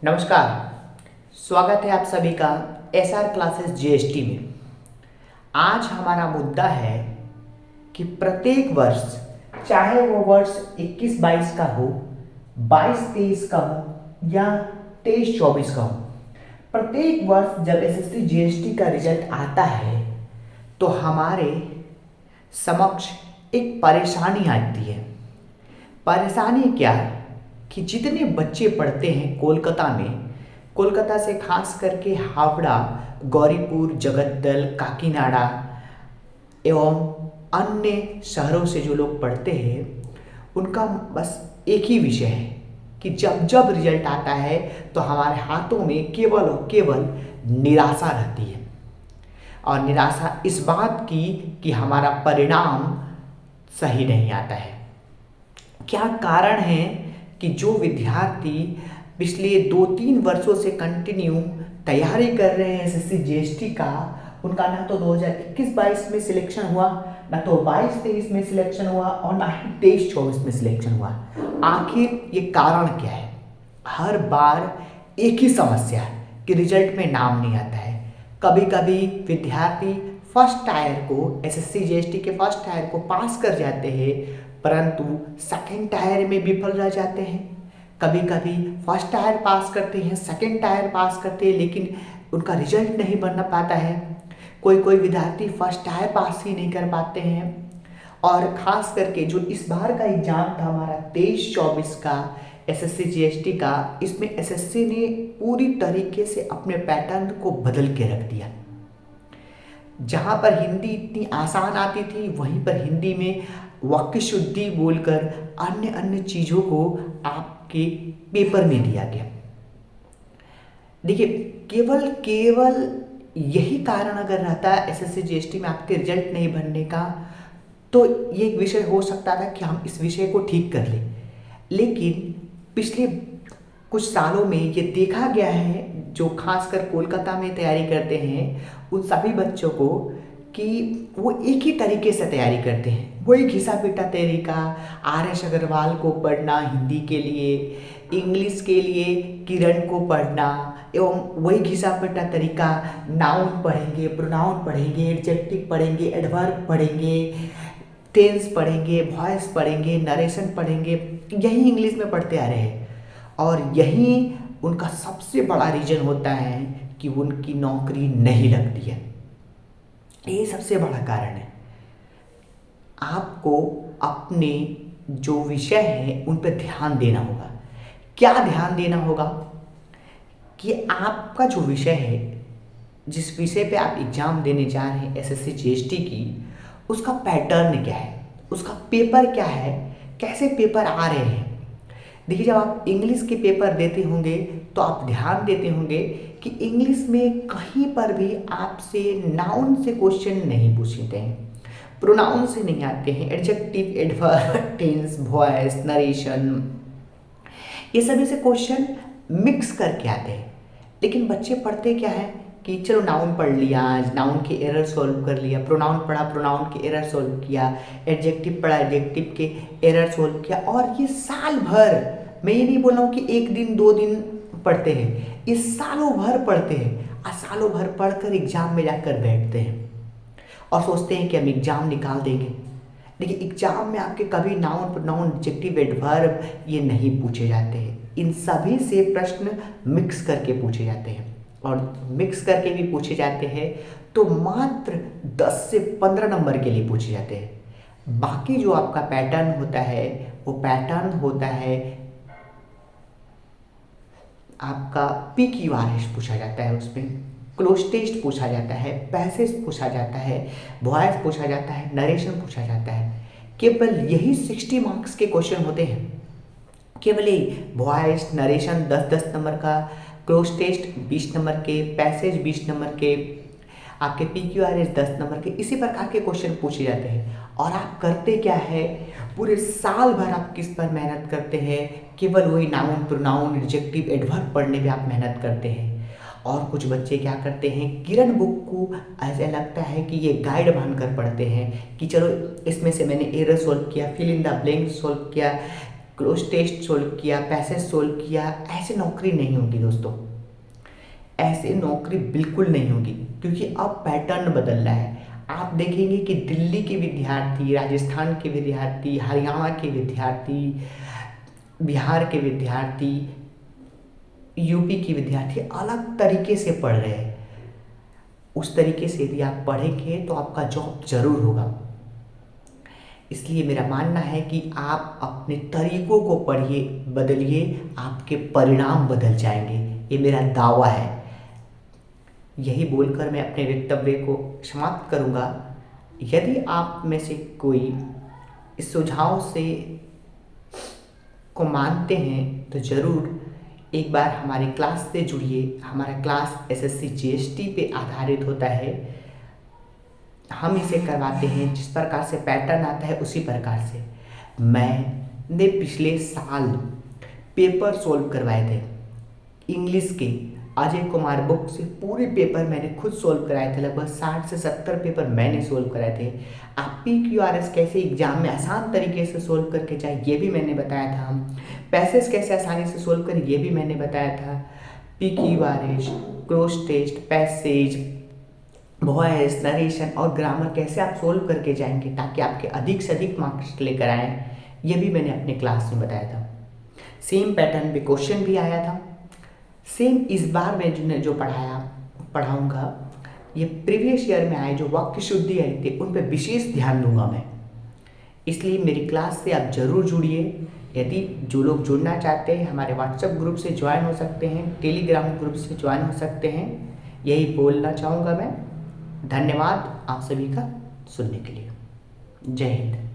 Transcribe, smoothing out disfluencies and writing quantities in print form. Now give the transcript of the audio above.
नमस्कार। स्वागत है आप सभी का एसआर क्लासेस जीएसटी में। आज हमारा मुद्दा है कि प्रत्येक वर्ष, चाहे वो वर्ष 21-22 का हो, 22-23 का हो या 23-24 का हो, प्रत्येक वर्ष जब एसएससी जीएसटी का रिजल्ट आता है तो हमारे समक्ष एक परेशानी आती है। परेशानी क्या है कि जितने बच्चे पढ़ते हैं कोलकाता में, कोलकाता से खास करके हावड़ा, गौरीपुर, जगद्दल, काकीनाडा एवं अन्य शहरों से जो लोग पढ़ते हैं, उनका बस एक ही विषय है कि जब जब रिजल्ट आता है तो हमारे हाथों में केवल और केवल निराशा रहती है। और निराशा इस बात की कि हमारा परिणाम सही नहीं आता है। क्या कारण है कि जो विद्यार्थी पिछले 2-3 वर्षों से कंटिन्यू तैयारी कर रहे हैं एसएससी जीएसटी का, उनका ना तो 2021-22 में सिलेक्शन हुआ, ना तो 22-23 में सिलेक्शन हुआ और ना ही 23-24 में सिलेक्शन हुआ। आखिर ये कारण क्या है? हर बार एक ही समस्या है कि रिजल्ट में नाम नहीं आता है। कभी कभी विद्यार्थी फर्स्ट टायर को, एसएससी जीएसटी के फर्स्ट टायर को पास कर जाते हैं, परंतु सेकंड टायर में विफल रह जाते हैं। कभी कभी फर्स्ट टायर पास करते हैं, सेकंड टायर पास करते हैं, लेकिन उनका रिजल्ट नहीं बन पाता है। कोई कोई विद्यार्थी फर्स्ट टायर पास ही नहीं कर पाते हैं। और ख़ास करके जो इस बार का एग्ज़ाम था हमारा 23-24 का एसएससी जीएसटी का, इसमें एसएससी ने पूरी तरीके से अपने पैटर्न को बदल के रख दिया। जहाँ पर हिंदी इतनी आसान आती थी, वहीं पर हिंदी में वाक्य शुद्धि बोलकर अन्य अन्य चीज़ों को आपके पेपर में दिया गया। देखिए, केवल यही कारण अगर रहता है एसएससी जीएसटी में आपके रिजल्ट नहीं बनने का, तो ये एक विषय हो सकता था कि हम इस विषय को ठीक कर लें। लेकिन पिछले कुछ सालों में ये देखा गया है, जो खासकर कोलकाता में तैयारी करते हैं उन सभी बच्चों को, कि वो एक ही तरीके से तैयारी करते हैं। वो एक घिसा पिटा तरीका, आर.एस. अग्रवाल को पढ़ना हिंदी के लिए, इंग्लिश के लिए किरण को पढ़ना, एवं वही घिसा पिटा तरीका, नाउन पढ़ेंगे, प्रोनाउन पढ़ेंगे, एडजेक्टिव पढ़ेंगे, एडवर्ब पढ़ेंगे, टेंस पढ़ेंगे, वॉइस पढ़ेंगे, नरेशन पढ़ेंगे, यही इंग्लिश में पढ़ते आ रहे हैं। और यही उनका सबसे बड़ा रीजन होता है कि उनकी नौकरी नहीं लगती है। ये सबसे बड़ा कारण है। आपको अपने जो विषय है उन पर ध्यान देना होगा। क्या ध्यान देना होगा? कि आपका जो विषय है, जिस विषय पे आप एग्ज़ाम देने जा रहे हैं एसएससी जीएसटी की, उसका पैटर्न क्या है, उसका पेपर क्या है, कैसे पेपर आ रहे हैं। देखिए, जब आप इंग्लिश के पेपर देते होंगे तो आप ध्यान देते होंगे कि इंग्लिश में कहीं पर भी आपसे नाउन से क्वेश्चन नहीं पूछते हैं, प्रोनाउन से नहीं आते हैं, adjective, adverb, tense, voice, narration, ये सभी से क्वेश्चन मिक्स करके आते हैं। लेकिन बच्चे पढ़ते क्या है कि चलो नाउन पढ़ लिया, नाउन के एरर सॉल्व कर लिया, प्रोनाउन पढ़ा, प्रोनाउन के एरर सॉल्व किया, एडजेक्टिव पढ़ा, एडजेक्टिव के एरर सॉल्व किया। और ये साल भर, मैं ये नहीं बोल रहा हूँ कि 1 दिन 2 दिन पढ़ते हैं, ये सालों भर पढ़ते हैं। और सालों भर पढ़कर एग्जाम में जाकर बैठते हैं और सोचते हैं कि हम एग्जाम निकाल देंगे। देखिए, एग्जाम में आपके कभी नाउन, प्रोनाउन, एडजेक्टिव, एडवर्ब ये नहीं पूछे जाते हैं। इन सभी से प्रश्न मिक्स करके पूछे जाते हैं, और मिक्स करके भी पूछे जाते हैं तो मात्र 10 से 15 नंबर के लिए पूछे जाते हैं। बाकी जो आपका पैटर्न होता है, वो पैटर्न होता है आपका PQRS पूछा जाता है, उसमें क्लोज टेस्ट पूछा जाता है, पैसेज पूछा जाता है, वॉइस पूछा जाता है, नरेशन पूछा जाता है। केवल यही 60 मार्क्स के क्वेश्चन होते हैं। केवल यही वॉइस, नरेशन 10-10 नंबर का, क्लोज टेस्ट 20 नंबर के, पैसेज 20 नंबर के, आपके PQRS 10 नंबर के, इसी प्रकार के क्वेश्चन पूछे जाते हैं। और आप करते क्या है, पूरे साल भर आप किस पर मेहनत करते हैं? केवल वही नाउन, प्रोनाउन, एडजेक्टिव, एडवर्ब पढ़ने पे आप मेहनत करते हैं। और कुछ बच्चे क्या करते हैं, किरण बुक को ऐसा लगता है कि ये गाइड मानकर पढ़ते हैं कि चलो इसमें से मैंने एरर सॉल्व किया, fill in the blank solve किया, क्लोज टेस्ट सोल्व किया, पैसेज सोल्व किया, ऐसे नौकरी नहीं होगी दोस्तों। ऐसे नौकरी बिल्कुल नहीं होगी, क्योंकि अब पैटर्न बदल रहा है। आप देखेंगे कि दिल्ली के विद्यार्थी, राजस्थान के विद्यार्थी, हरियाणा के विद्यार्थी, बिहार के विद्यार्थी, यूपी के विद्यार्थी अलग तरीके से पढ़ रहे हैं। उस तरीके से यदि आप पढ़ेंगे तो आपका जॉब जरूर होगा। इसलिए मेरा मानना है कि आप अपने तरीकों को पढ़िए, बदलिए, आपके परिणाम बदल जाएंगे, ये मेरा दावा है। यही बोलकर मैं अपने वक्तव्य को समाप्त करूंगा। यदि आप में से कोई इस सुझाव से को मानते हैं तो ज़रूर एक बार हमारी क्लास से जुड़िए। हमारा क्लास एसएससी जीएसटी पे आधारित होता है। हम इसे करवाते हैं जिस प्रकार से पैटर्न आता है उसी प्रकार से। मैंने पिछले साल पेपर सोल्व करवाए थे इंग्लिश के। अजय कुमार बुक से पूरे पेपर मैंने खुद सोल्व कराए थे। लगभग 60 से 70 पेपर मैंने सोल्व कराए थे। आप PQRS कैसे एग्जाम में आसान तरीके से सोल्व करके जाए ये भी मैंने बताया था। पैसेज कैसे आसानी से सोल्व करें ये भी मैंने बताया था। PQRS, cloze test, passage, voice, narration और ग्रामर कैसे आप सोल्व करके जाएंगे ताकि आपके अधिक से अधिक मार्क्स लेकर आएँ, ये भी मैंने अपने क्लास में बताया था। सेम पैटर्न पे क्वेश्चन भी आया था। सेम इस बार मैं जो पढ़ाऊँगा ये प्रीवियस ईयर में आए जो वाक्य शुद्धि आई थी उन पर विशेष ध्यान दूंगा मैं। इसलिए मेरी क्लास से आप ज़रूर जुड़िए। यदि जो लोग जुड़ना चाहते हैं हमारे व्हाट्सएप ग्रुप से ज्वाइन हो सकते हैं, टेलीग्राम ग्रुप से ज्वाइन हो सकते हैं। यही बोलना चाहूँगा मैं। धन्यवाद आप सभी का सुनने के लिए। जय हिंद।